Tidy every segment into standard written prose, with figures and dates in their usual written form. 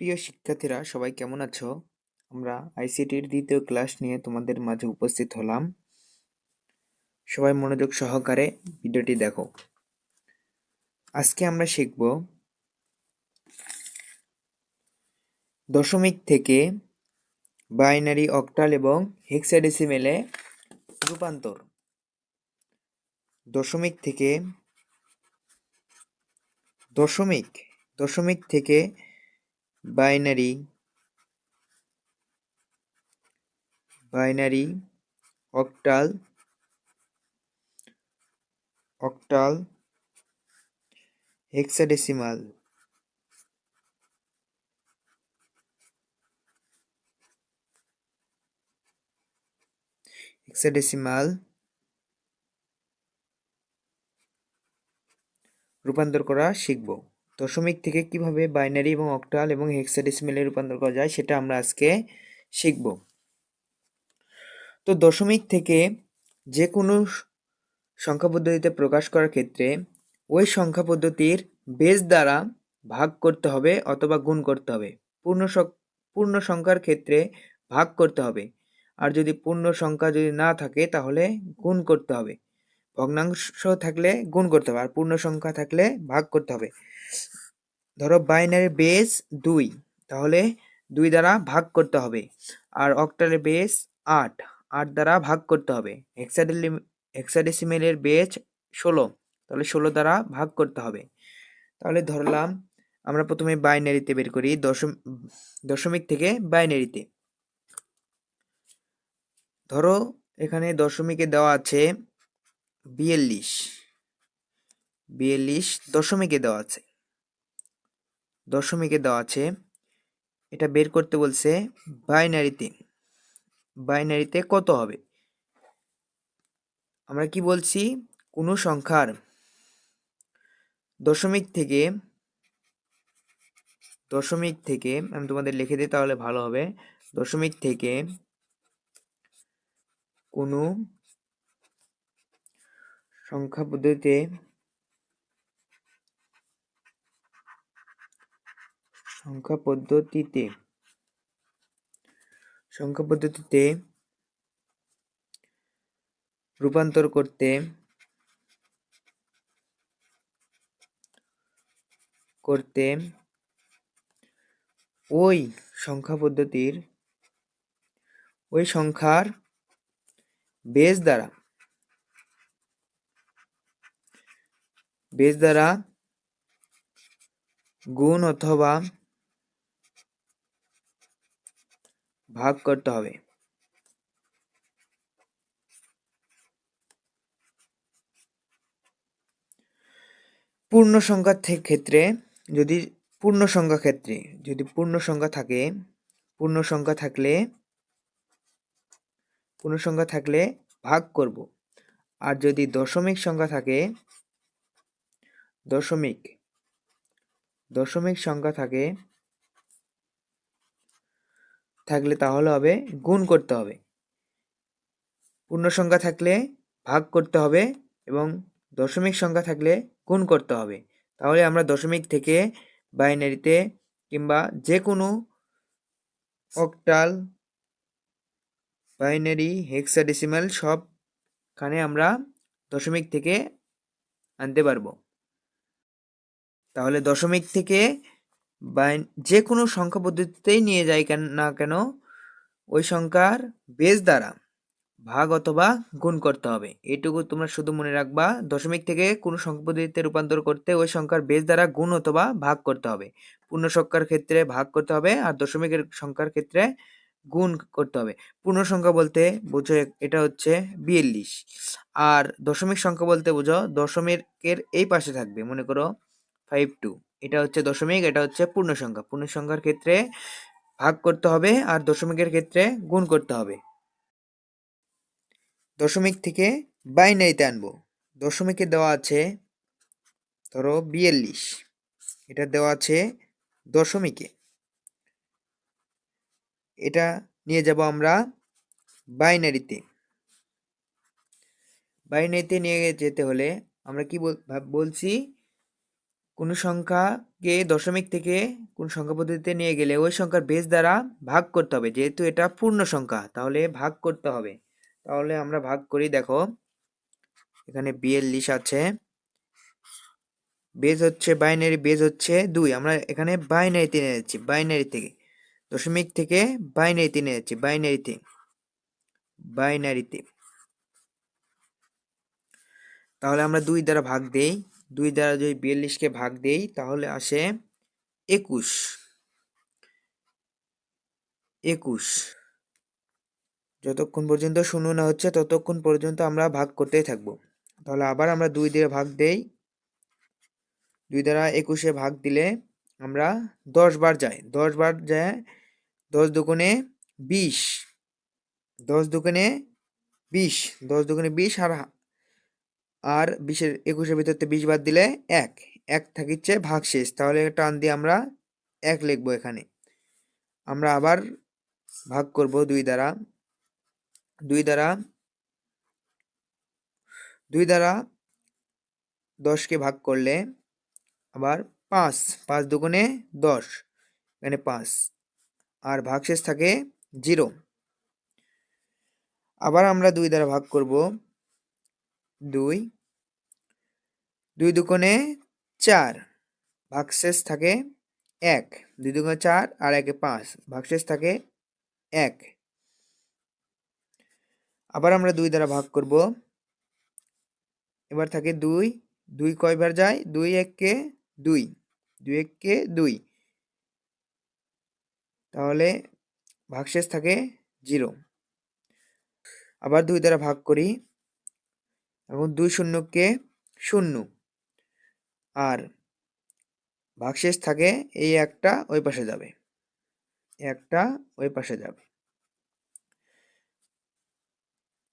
প্রিয় শিক্ষার্থীরা, সবাই কেমন আছো? আমরা আইসিটির দ্বিতীয় ক্লাস নিয়ে তোমাদের মাঝে উপস্থিত হলাম। সবাই মনোযোগ সহকারে ভিডিওটি দেখো। আজকে আমরা শিখব দশমিক থেকে বাইনারি, অক্টাল এবং হেক্সাডেসিমেলে রূপান্তর। দশমিক থেকে বাইনারি, অক্টাল, হেক্সাডেসিমাল রূপান্তর করা শিখব। দশমিক থেকে কিভাবে বাইনারি এবং অক্টাল এবং হেক্সাডেসিমেলে রূপান্তর করা যায় সেটা আমরা আজকে শিখব। তো দশমিক থেকে যে কোনো সংখ্যা পদ্ধতিতে প্রকাশ করার ক্ষেত্রে ওই সংখ্যা পদ্ধতির বেস দ্বারা ভাগ করতে হবে অথবা গুণ করতে হবে। পূর্ণ সংখ্যার ক্ষেত্রে ভাগ করতে হবে, আর যদি পূর্ণ সংখ্যা যদি না থাকে তাহলে গুণ করতে হবে। ভগ্নাংশ থাকলে গুণ করতে হবে, আর পূর্ণ সংখ্যা থাকলে ভাগ করতে হবে। ধরো বাইনারি বেস 2, তাহলে 2 দ্বারা ভাগ করতে হবে। আর অক্টালের বেস 8 দ্বারা ভাগ করতে হবে। হেক্সাডেসিমেলের বেস 16, তাহলে 16 দ্বারা ভাগ করতে হবে। তাহলে ধরলাম আমরা প্রথমে বাইনারিতে বের করি, দশমিক থেকে বাইনারিতে। ধরো এখানে দশমিকে দেওয়া আছে 42 দশমিকে দেওয়া আছে। এটা বের করতে বলছে বাইনারিতে কত হবে। আমরা কি বলছি, কোনো সংখ্যার দশমিক থেকে আমি তোমাদের লিখে দিই তাহলে ভালো হবে। দশমিক থেকে কোনো সংখ্যা পদ্ধতিতে রূপান্তর করতে ওই সংখ্যার বেস দ্বারা গুণ অথবা ভাগ করতে হবে। পূর্ণ সংখ্যা ক্ষেত্রে যদি পূর্ণ সংখ্যা থাকলে ভাগ করব। আর যদি দশমিক সংখ্যা থাকলে তাহলে হবে গুণ করতে হবে। পূর্ণ সংখ্যা থাকলে ভাগ করতে হবে এবং দশমিক সংখ্যা থাকলে গুণ করতে হবে। তাহলে আমরা দশমিক থেকে বাইনারিতে কিংবা যে কোনো অক্টাল, বাইনারি, হেক্সাডেসিমাল সবখানে আমরা দশমিক থেকে আনতে পারবো। তাহলে দশমিক থেকে যে কোনো সংখ্যা পদ্ধতিতেই নিয়ে যাই না কেন, ওই সংখ্যার বেস দ্বারা ভাগ অথবা গুণ করতে হবে। এইটুকু তোমরা শুধু মনে রাখবা, দশমিক থেকে কোনো সংখ্যা পদ্ধতিতে রূপান্তর করতে ওই সংখ্যার বেস দ্বারা গুণ অথবা ভাগ করতে হবে। পূর্ণ সংখ্যার ক্ষেত্রে ভাগ করতে হবে, আর দশমিকের সংখ্যার ক্ষেত্রে গুণ করতে হবে। পূর্ণ সংখ্যা বলতে বোঝো এটা হচ্ছে 42, আর দশমিক সংখ্যা বলতে বোঝো দশমিকের এই পাশে থাকবে, মনে করো 52। এটা হচ্ছে দশমিক, এটা হচ্ছে পূর্ণ সংখ্যা। পূর্ণ সংখ্যার ক্ষেত্রে ভাগ করতে হবে আর দশমিকের ক্ষেত্রে গুণ করতে হবে। দশমিক থেকে বাইনারিতে আনবো। দশমিকে দেওয়া আছে ধরো 42, এটা দেওয়া আছে দশমিকে। এটা নিয়ে যাব আমরা বাইনারিতে নিয়ে যেতে হলে আমরা কি বলছি, কোনো সংখ্যাকে দশমিক থেকে কোন সংখ্যা পদ্ধতিতে নিয়ে গেলে ওই সংখ্যার বেস দ্বারা ভাগ করতে হবে, যেহেতু এটা পূর্ণ সংখ্যা তাহলে ভাগ করতে হবে। তাহলে আমরা ভাগ করি। দেখো এখানে 42 আছে, বেজ হচ্ছে বাইনারি, বেজ হচ্ছে 2। আমরা এখানে বাইনারিতে নিয়ে যাচ্ছি, বাইনারি থেকে দশমিক থেকে বাইনারিতে নিয়ে যাচ্ছি, বাইনারিতে। তাহলে আমরা 2 দ্বারা ভাগ দেই, 2 দ্বারা যদি 42কে ভাগ দেই তাহলে আসে 21। যতক্ষণ পর্যন্ত শূন্য না হচ্ছে ততক্ষণ পর্যন্ত আমরা ভাগ করতেই থাকবো। তাহলে আবার আমরা 2 দিয়ে ভাগ দেই, 2 দ্বারা 21-এ ভাগ দিলে আমরা 10 বার যায়, 10 বার যায়, 10 দুগুণে 20, 10 দুগুণে 20, 10 দুগুণে 20, আর 20-এর 21-এর ভিতর থেকে 20 বাদ দিলে 1 থাকিচ্ছে ভাগশেষ। তাহলে টান দিয়ে আমরা 1 লিখবো এখানে। আমরা আবার ভাগ করব 2 দ্বারা, 2 দ্বারা 10কে ভাগ করলে আবার 5 দুগুণে 10, এখানে 5, আর ভাগশেষ থাকে 0। আবার আমরা 2 দ্বারা ভাগ করব, 2 দুগুণে 4, ভাগশেষ থাকে 1, 2 দুগুণে 4 আর 1-এ 5, ভাগশেষ থাকে 1। আবার আমরা 2 দ্বারা ভাগ করব, এবার থাকে 2 কয়বার যায়, 2 1-কে 2, 2 1-কে 2, তাহলে ভাগশেষ থাকে 0। আবার 2 দ্বারা ভাগ করি, এখন 2 শূন্যকে 0, আর ভাগশেষ থাকে এই একটা ওই পাশে যাবে,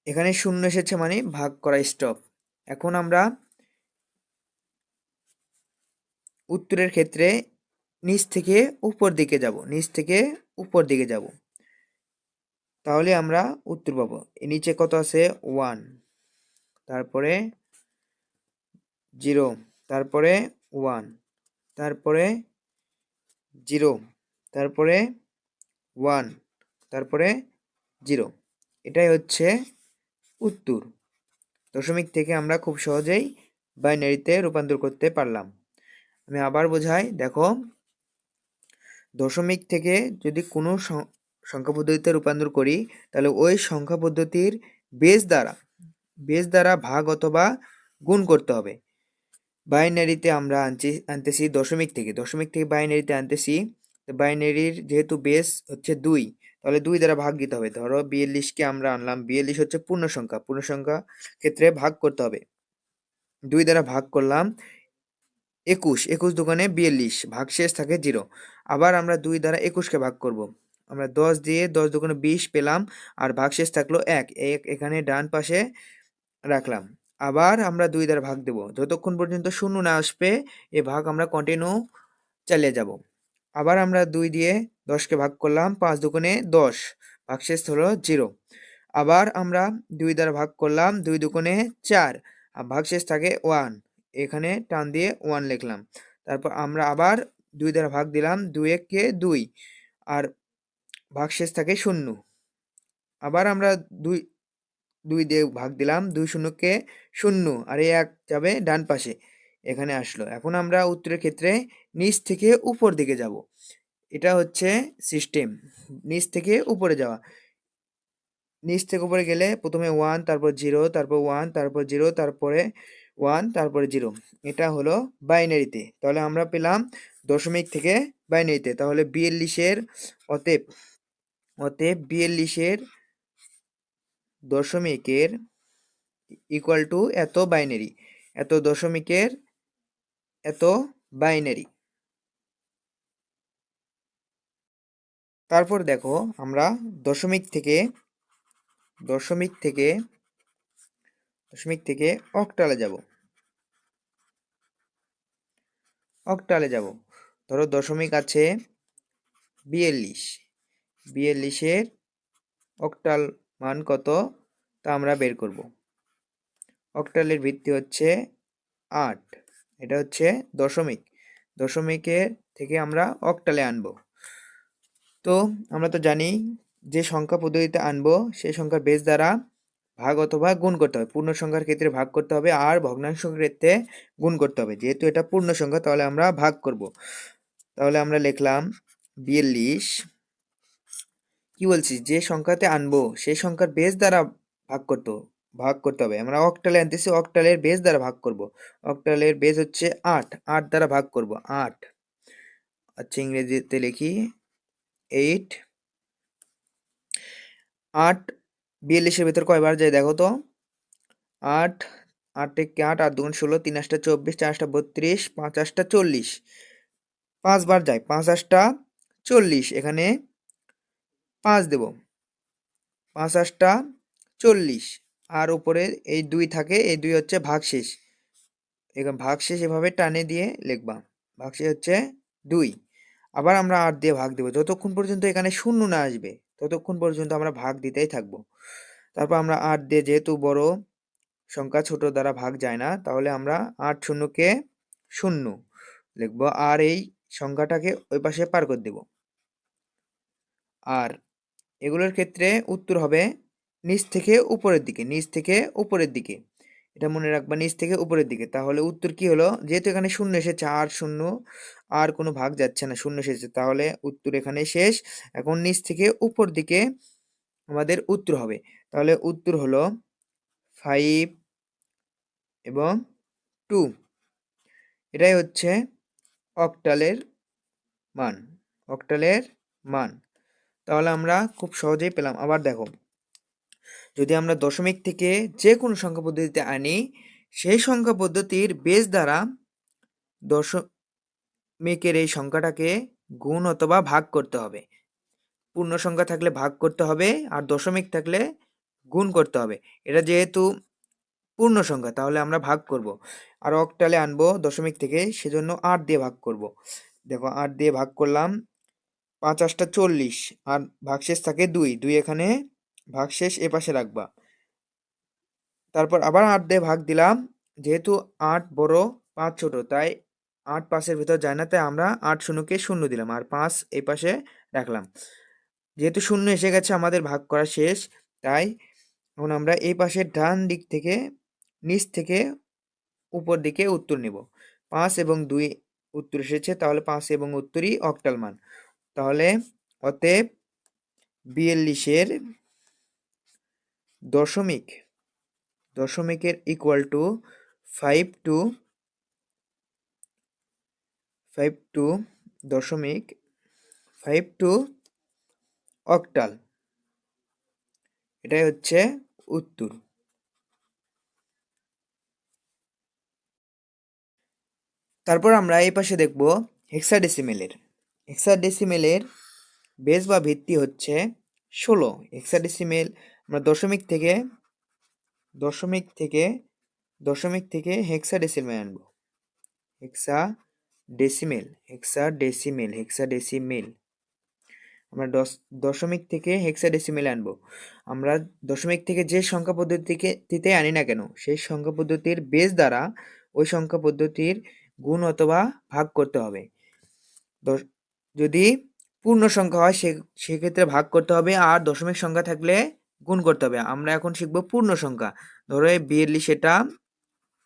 এখানে 0 এসেছে মানে ভাগ করা স্টপ। এখন আমরা উত্তরের ক্ষেত্রে নিচ থেকে উপর দিকে যাব, তাহলে আমরা উত্তর পাবো। নিচে কত আছে, 1, তারপরে 0, তারপরে 1, তারপরে 0, তারপরে 1, তারপরে 0। এটাই হচ্ছে উত্তর। দশমিক থেকে আমরা খুব সহজেই বাইনারিতে রূপান্তর করতে পারলাম। আমি আবার বোঝাই, দেখো দশমিক থেকে যদি কোনো সংখ্যা পদ্ধতিতে রূপান্তর করি তাহলে ওই সংখ্যা পদ্ধতির বেস দ্বারা ভাগ অথবা গুণ করতে হবে। বাইনারিতে আমরা আনতেছি দশমিক থেকে বাইনারিতে আনতেছি, বাইনারির যেহেতু বেস হচ্ছে 2, তাহলে 2 দ্বারা ভাগ দিতে হবে। ধরো 42-কে আমরা আনলাম, 42 হচ্ছে পূর্ণ সংখ্যা ক্ষেত্রে ভাগ করতে হবে। 2 দ্বারা ভাগ করলাম 21 দুগুণে 42, ভাগশেষ থাকে 0। আবার আমরা 2 দ্বারা 21-কে ভাগ করব, আমরা 10 দিয়ে 10 দুগুণে 20 পেলাম, আর ভাগশেষ থাকলো 1, এখানে ডান পাশে রাখলাম। আবার আমরা 2 দ্বারা ভাগ দেব, যতক্ষণ পর্যন্ত শূন্য না আসবে এ ভাগ আমরা কন্টিনিউ চালিয়ে যাব। আবার আমরা 2 দিয়ে 10-কে ভাগ করলাম, 5 দুগুণে 10, ভাগশেষ হলো 0। আবার আমরা 2 দ্বারা ভাগ করলাম, 2 দুগুণে 4, আর ভাগশেষ থাকে 1, এখানে টান দিয়ে 1 লিখলাম। তারপর আমরা আবার 2 দ্বারা ভাগ দিলাম, 2 1-কে 2, আর ভাগশেষ থাকে 0। আবার আমরা 2 দিয়ে ভাগ দিলাম, 2 শূন্যকে 0, আর এই 1 যাবে ডান পাশে, এখানে আসলো। এখন আমরা উত্তরের ক্ষেত্রে নিচ থেকে উপর দিকে যাব। এটা হচ্ছে সিস্টেম, নিচ থেকে উপরে যাওয়া। নিচ থেকে উপরে গেলে প্রথমে 1, তারপর 0, তারপর 1, তারপর 0, তারপরে 1, তারপরে 0। এটা হলো বাইনারিতে। তাহলে আমরা পেলাম দশমিক থেকে বাইনারিতে। তাহলে 42-এর অতএব 42-এর দশমিকের ইকুয়াল টু এত বাইনারি, এত দশমিকের এত বাইনারি। তারপর দেখো আমরা দশমিক থেকে অক্টালে যাব। ধরো দশমিক আছে 42-এর অক্টাল মান কত তা আমরা বের করব। অক্টালের ভিত্তি হচ্ছে 8, এটা হচ্ছে দশমিক। দশমিকের থেকে আমরা অক্টালে আনবো। তো আমরা তো জানি যে সংখ্যা পদ্ধতিতে আনবো সেই সংখ্যার বেস দ্বারা ভাগ অথবা গুণ করতে হবে। পূর্ণ সংখ্যার ক্ষেত্রে ভাগ করতে হবে আর ভগ্নাংশের ক্ষেত্রে গুণ করতে হবে। যেহেতু এটা পূর্ণ সংখ্যা তাহলে আমরা ভাগ করব। তাহলে আমরা লিখলাম 42। কি বলছি, যে সংখ্যাতে আনবো সেই সংখ্যার বেস দ্বারা ভাগ করতে হবে। আমরা অক্টালে আনতেছি, অক্টালের বেস দ্বারা ভাগ করব। অক্টালের বেস হচ্ছে 8, 8 দ্বারা ভাগ করব 8। আচ্ছা, ইংরেজিতে লিখি 8। 8 42-এর ভিতর কয়বার যায় দেখো তো। 8, 8 থেকে 8, 8 দুগুণ 16, 3 8 24, 4 8 32, 5 8 40, 5 বার যায়, 5 8 40, এখানে 5 দেব, 5 8 40, আর উপরে এই 2 থাকে, এই 2 হচ্ছে ভাগশেষ। এখানে ভাগশেষ এভাবে টানে দিয়ে লিখবা, ভাগশেষ হচ্ছে 2। আবার আমরা 8 দিয়ে ভাগ দেব, যতক্ষণ পর্যন্ত এখানে শূন্য না আসবে ততক্ষণ পর্যন্ত আমরা ভাগ দিতেই থাকবো। তারপর আমরা 8 দিয়ে, যেহেতু বড় সংখ্যা ছোট দ্বারা ভাগ যায় না, তাহলে আমরা 8 শূন্যকে 0 লিখবো আর এই সংখ্যাটাকে ওই পাশে পার করে দেব। আর এগুলোর ক্ষেত্রে উত্তর হবে নিচ থেকে উপরের দিকে, নিচ থেকে উপরের দিকে। এটা মনে রাখবা, নিচ থেকে উপরের দিকে। তাহলে উত্তর কি হলো, যেহেতু এখানে শূন্য এসেছে আর শূন্য আর কোনো ভাগ যাচ্ছে না, শূন্য এসেছে, তাহলে উত্তর এখানে শেষ। এখন নিচ থেকে উপর দিকে আমাদের উত্তর হবে। তাহলে উত্তর হলো 5 এবং 2। এটাই হচ্ছে অক্টালের মান, অক্টালের মান। তাহলে আমরা খুব সহজেই পেলাম। আবার দেখো, যদি আমরা দশমিক থেকে যে কোনো সংখ্যা পদ্ধতিতে আনি, সেই সংখ্যা পদ্ধতির বেস দ্বারা দশমিকের এই সংখ্যাটাকে গুণ অথবা ভাগ করতে হবে। পূর্ণ সংখ্যা থাকলে ভাগ করতে হবে আর দশমিক থাকলে গুণ করতে হবে। এটা যেহেতু পূর্ণ সংখ্যা তাহলে আমরা ভাগ করব। আর অক্টালে আনবো দশমিক থেকে, সেজন্য 8 দিয়ে ভাগ করব। দেখো 8 দিয়ে ভাগ করলাম, 5 8 40, আর ভাগশেষ থাকে 2, 2 এখানে ভাগশেষ এ পাশে রাখবা। তারপর আবার 8 দিয়ে ভাগ দিলাম, যেহেতু 8 বড় 5 ছোট, তাই 8 5-এর ভিতর যায় না, তাই আমরা 8 শূন্যকে 0 দিলাম আর 5 এই পাশে রাখলাম। যেহেতু 0 এসে গেছে, আমাদের ভাগ করা শেষ। তাই এখন আমরা এই পাশের ডান দিক থেকে নিচ থেকে উপর দিকে উত্তর নেব। 5 এবং 2 উত্তর এসেছে, তাহলে 5 এবং উত্তরই অক্টাল মান। তাহলে অতএব 42-এর দশমিকের ইকুয়াল টু 5 টু দশমিক 5 টু অক্টাল। এটাই হচ্ছে উত্তর। তারপর আমরা এই পাশে দেখব হেক্সাডেসিমেলের। হেক্সাডেসিমেলের বেস বা ভিত্তি হচ্ছে 16। হেক্সাডেসিমেল আমরা দশমিক থেকে হেক্সাডেসিমেল আনব। হেক্সাডেসিমেল আমরা দশমিক থেকে হেক্সাডেসিমেল আনবো। আমরা দশমিক থেকে যে সংখ্যা পদ্ধতিতে আনি না কেন, সেই সংখ্যা পদ্ধতির বেস দ্বারা ওই সংখ্যা পদ্ধতির গুণ অথবা ভাগ করতে হবে। যদি পূর্ণ সংখ্যা হয় সেক্ষেত্রে ভাগ করতে হবে, আর দশমিক সংখ্যা থাকলে গুণ করতে হবে। আমরা এখন শিখব পূর্ণ সংখ্যা। ধরো 42 এটা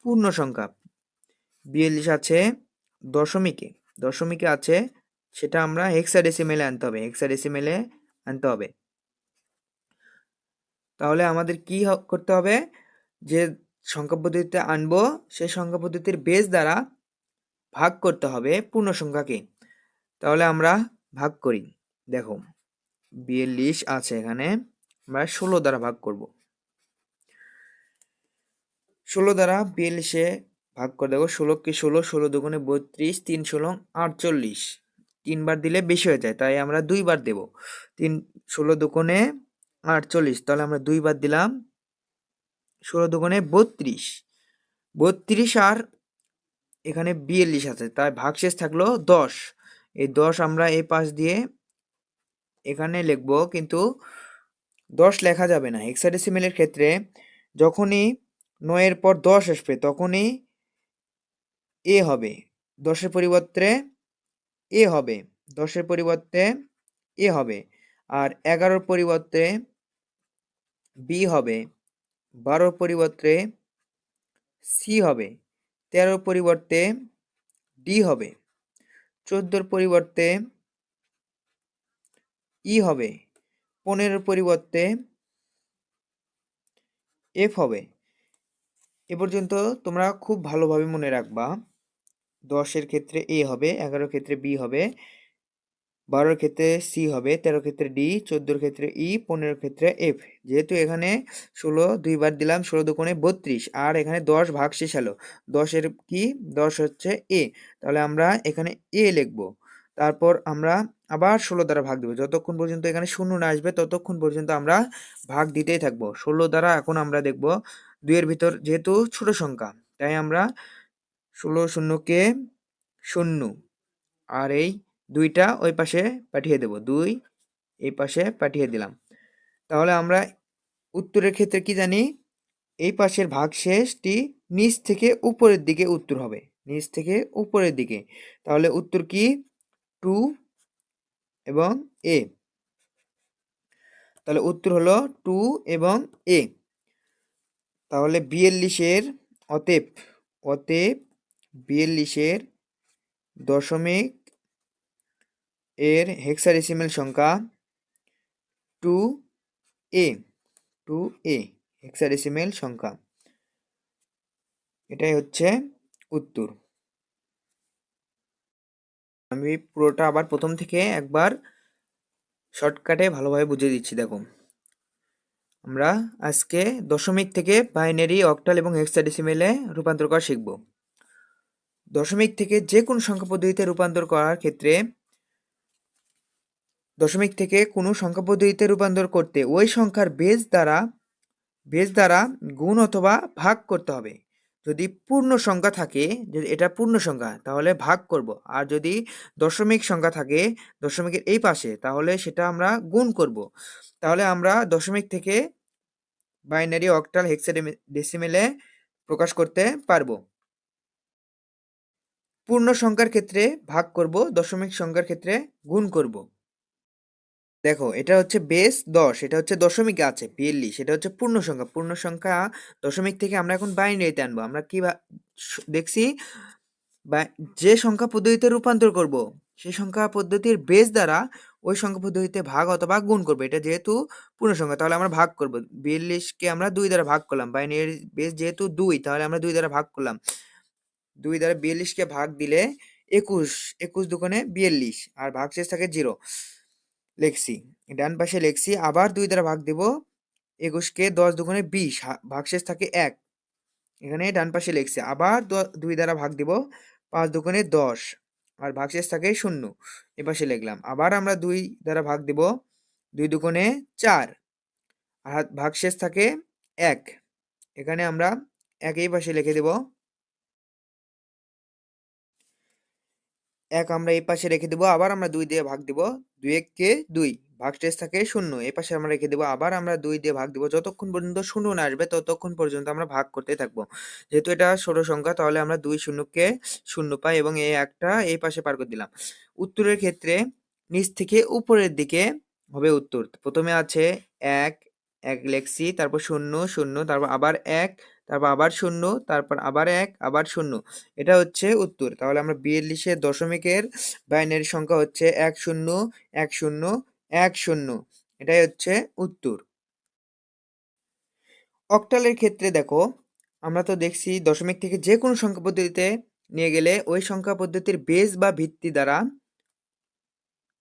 পূর্ণ সংখ্যা, 42 আছে দশমিকে আছে, সেটা আমরা হেক্সাডেসিমেলে আনতে হবে। তাহলে আমাদের কি করতে হবে, যে সংখ্যা পদ্ধতিতে আনবো সেই সংখ্যা পদ্ধতির বেস দ্বারা ভাগ করতে হবে পূর্ণ সংখ্যাকে। তাহলে আমরা ভাগ করি। দেখো 42 আছে, এখানে আমরা 16 দ্বারা ভাগ করব। 16 দ্বারা 42-এ ভাগ করে দেখো, 16 কি 16, 16 দুগুণে 32, 3 16 48, 3 বার দিলে বেশি হয়ে যায়, তাই আমরা 2 বার দেব। 16 দুগুণে 48, তাহলে আমরা 2 বার দিলাম। 16 দুগুণে 32, আর এখানে 42 আছে, তাই ভাগশেষ থাকলো 10। এই 10 আমরা এই পাশ দিয়ে এখানে লিখব, কিন্তু 10 লেখা যাবে না। হেক্সাডেসিমেলের ক্ষেত্রে যখনই 9-এর পর 10 আসবে তখনই এ হবে, 10-এর পরিবর্তে এ হবে, 10-এর পরিবর্তে এ হবে, আর 11-র পরিবর্তে বি হবে, 12-র পরিবর্তে সি হবে, 13-র পরিবর্তে ডি হবে, 14-র পরিবর্তে ই হবে, 15-র পরিবর্তে এফ হবে। এ পর্যন্ত তোমরা খুব ভালোভাবে মনে রাখবা। 10-এর ক্ষেত্রে এ হবে, 11-র ক্ষেত্রে বি হবে, 12-র ক্ষেত্রে সি হবে, 13-র ক্ষেত্রে ডি, 14-র ক্ষেত্রে ই, 15-র ক্ষেত্রে এফ। যেহেতু এখানে 16 দুইবার দিলাম, 16 দুগুণে 32, আর এখানে 10 ভাগশেষ এলো। 10-এর কি 10 হচ্ছে এ, তাহলে আমরা এখানে এ লিখব। তারপর আমরা আবার 16 দ্বারা ভাগ দেব, যতক্ষণ পর্যন্ত এখানে শূন্য না আসবে ততক্ষণ পর্যন্ত আমরা ভাগ দিতেই থাকবো 16 দ্বারা। এখন আমরা দেখব 2 এর ভিতর যেহেতু ছোট সংখ্যা, তাই আমরা 16 শূন্যকে 0, আর এই 2টা ওই পাশে পাঠিয়ে দেব, 2 এই পাশে পাঠিয়ে দিলাম। তাহলে আমরা উত্তরের ক্ষেত্রে কি জানি, এই পাশের ভাগশেষটি নিচ থেকে উপরের দিকে উত্তর হবে, নিচ থেকে উপরের দিকে। তাহলে উত্তর কি 2 এবং এ। তাহলে উত্তর হলো 2 এবং এ। তাহলে 42-এর অতএব 42-এর দশমিক এর হেক্সাডেসিমেল সংখ্যা 2a, 2a হেক্সাডেসিমেল সংখ্যা। এটাই হচ্ছে উত্তর। আমি পুরোটা আবার প্রথম থেকে একবার শর্টকাটে ভালোভাবে বুঝিয়ে দিচ্ছি। দেখো, আমরা আজকে দশমিক থেকে বাইনারি, অক্টাল এবং হেক্সাডেসিমেলে রূপান্তর করা শিখব। দশমিক থেকে যে কোনো সংখ্যা পদ্ধতিতে রূপান্তর করার ক্ষেত্রে, দশমিক থেকে কোনো সংখ্যা পদ্ধতিতে রূপান্তর করতে ওই সংখ্যার বেজ দ্বারা গুণ অথবা ভাগ করতে হবে। যদি পূর্ণ সংখ্যা থাকে, যদি এটা পূর্ণ সংখ্যা তাহলে ভাগ করব, আর যদি দশমিক সংখ্যা থাকে দশমিকের এই পাশে তাহলে সেটা আমরা গুণ করব। তাহলে আমরা দশমিক থেকে বাইনারি, অক্টাল, হেক্সাডেসিমেলে প্রকাশ করতে পারবো। পূর্ণ সংখ্যার ক্ষেত্রে ভাগ করব, দশমিক সংখ্যার ক্ষেত্রে গুণ করব। দেখো, এটা হচ্ছে বেস 10, এটা হচ্ছে দশমিকে আছে 42, এটা হচ্ছে পূর্ণ সংখ্যা। পূর্ণ সংখ্যা দশমিক থেকে আমরা এখন বাইনারিতে আনবো। আমরা কি দেখছি, যে সংখ্যা পদ্ধতিতে রূপান্তর করব সেই সংখ্যা পদ্ধতির বেস দ্বারা ওই সংখ্যা পদ্ধতিতে ভাগ অথবা গুণ করবো। এটা যেহেতু পূর্ণ সংখ্যা তাহলে আমরা ভাগ করব। 42-কে আমরা 2 দ্বারা ভাগ করলাম, বাইনারি বেস যেহেতু 2 তাহলে আমরা 2 দ্বারা ভাগ করলাম। 2 দ্বারা 42-কে ভাগ দিলে 21, 21 দুগুণে 42, আর ভাগশেষ থাকে 0 লিখছি, ডান পাশে লিখছি। আবার 2 দ্বারা ভাগ দেব, 21-কে 10 দুগুণে 20, ভাগশেষ থাকে 1, এখানে ডান পাশে লিখছি। আবার 2 দ্বারা ভাগ দিব, 5 দুগুণে 10, আর ভাগশেষ থাকে 0, এপাশে লিখলাম। আবার আমরা 2 দ্বারা ভাগ দেব, 2 দুগুণে 4, আর ভাগশেষ থাকে 1, এখানে আমরা 1 এই পাশে লিখে দেব। 1 আমরা এই পাশে রেখে দেবো। আবার আমরা 2 দিয়ে ভাগ দিব, 2 1-কে 2, ভাগশেষ থাকে 0, এই পাশে আমরা রেখে দেবো। আবার আমরা 2 দিয়ে ভাগ দিব, যতক্ষণ পর্যন্ত 0 না আসবে ততক্ষণ পর্যন্ত আমরা ভাগ করতে থাকবো। যেহেতু এটা ষোড় সংখ্যা তাহলে আমরা 2 শূন্যকে 0 পাই এবং এই একটা এই পাশে পার করে দিলাম। উত্তরের ক্ষেত্রে নিচ থেকে উপরের দিকে হবে উত্তর। প্রথমে আছে 1, 1 লিখছি, তারপর 0 0, তারপর আবার 1, তারপর আবার 0, তারপর আবার 1, আবার 0, এটা হচ্ছে উত্তর। তাহলে আমরা 42-এর দশমিকের বাইনারি সংখ্যা হচ্ছে 1 0 1 0 1 0, এটাই হচ্ছে উত্তর। অক্টালের ক্ষেত্রে দেখো, আমরা তো দেখছি দশমিক থেকে যে কোনো সংখ্যা পদ্ধতিতে নিয়ে গেলে ওই সংখ্যা পদ্ধতির বেস বা ভিত্তি দ্বারা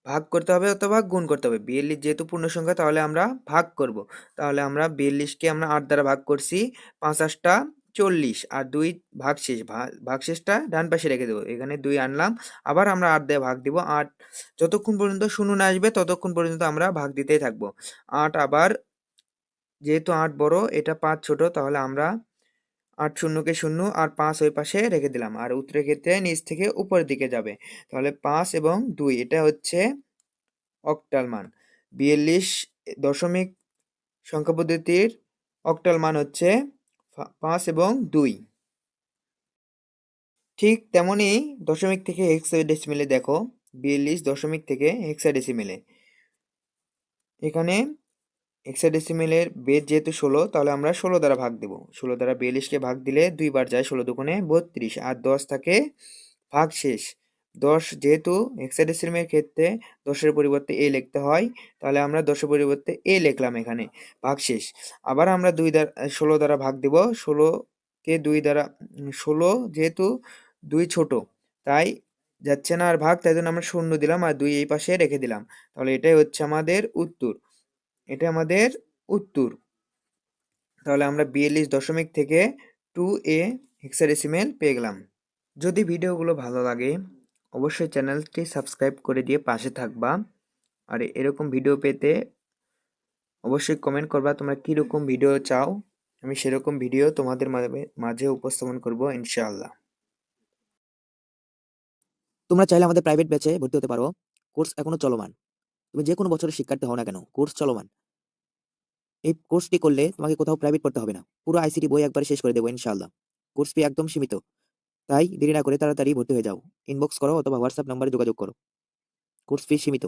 ভাগ করতে হবে অথবা গুণ করতে হবে। 42 যেহেতু পূর্ণ সংখ্যা তাহলে আমরা ভাগ করব। তাহলে আমরা 42-কে আমরা 8 দ্বারা ভাগ করছি, 5 8টা 40, আর 2 ভাগশেষ, ভাগশেষটা ডান পাশে রেখে দেবো। এখানে 2 আনলাম, আবার আমরা 8 দিয়ে ভাগ দিব। 8 যতক্ষণ পর্যন্ত 0 না আসবে ততক্ষণ পর্যন্ত আমরা ভাগ দিতেই থাকবো। 8 আবার, যেহেতু 8 বড় এটা 5 ছোট, তাহলে আমরা 8 শূন্যকে 0, আর 5 ওই পাশে রেখে দিলাম। আর উত্তরের ক্ষেত্রে নিচ থেকে উপরের দিকে যাবে। তাহলে 5 এবং 2, এটা হচ্ছে অক্টাল মান। 42 দশমিক সংখ্যা পদ্ধতির অক্টাল মান হচ্ছে 5 এবং 2। ঠিক তেমনই দশমিক থেকে হেক্সাডেসিমেলে দেখো 42 দশমিক থেকে হেক্সাডেসিমেলে। এখানে হেক্সাডেসিমেলের বেজ যেহেতু 16, তাহলে আমরা 16 দ্বারা ভাগ দেব। 16 দ্বারা 42কে ভাগ দিলে 2 বার যায়, 16 দুগুণে 32, আর 10 থাকে ভাগ শেষ। 10 যেহেতু হেক্সাডেসিমেলের ক্ষেত্রে 10-এর পরিবর্তে এ লিখতে হয়, তাহলে আমরা 10-এর পরিবর্তে এ লিখলাম এখানে, ভাগ শেষ। আবার আমরা 16 দ্বারা ভাগ দেব। 16কে 2 দ্বারা 16 যেহেতু 2 ছোট, তাই যাচ্ছে না আর ভাগ, তাই জন্য আমরা শূন্য দিলাম আর 2 এই পাশে রেখে দিলাম। তাহলে এটাই হচ্ছে আমাদের উত্তর। এটা আমাদের উত্তর। তাহলে আমরা 42 দশমিক থেকে 2a হেক্সাডেসিমেল পেয়ে গেলাম। যদি ভিডিওগুলো ভালো লাগে অবশ্যই চ্যানেলটি সাবস্ক্রাইব করে দিয়ে পাশে থাকবা। আর এরকম ভিডিও পেতে অবশ্যই কমেন্ট করবা তোমরা কীরকম ভিডিও চাও, আমি সেরকম ভিডিও তোমাদের মাঝে উপস্থাপন করব ইনশাআল্লাহ। তোমরা চাইলে আমাদের প্রাইভেট ব্যাচে ভর্তি হতে পারো। কোর্স এখনো চলমান। তুমি যে কোনো বছরের শিক্ষার্থী হও না কেন, কোর্স চলমান। এই কোর্সটি করলে তোমাকে কোথাও প্রাইভেট পড়তে হবে না। পুরো আইসিটি বই একবারে শেষ করে দেবো ইনশাআল্লাহ। কোর্স ফি একদম সীমিত, তাই দেরি না করে তাড়াতাড়ি ভর্তি হয়ে যাও। ইনবক্স করো অথবা হোয়াটসঅ্যাপ নাম্বারে যোগাযোগ করো। কোর্স ফি সীমিত।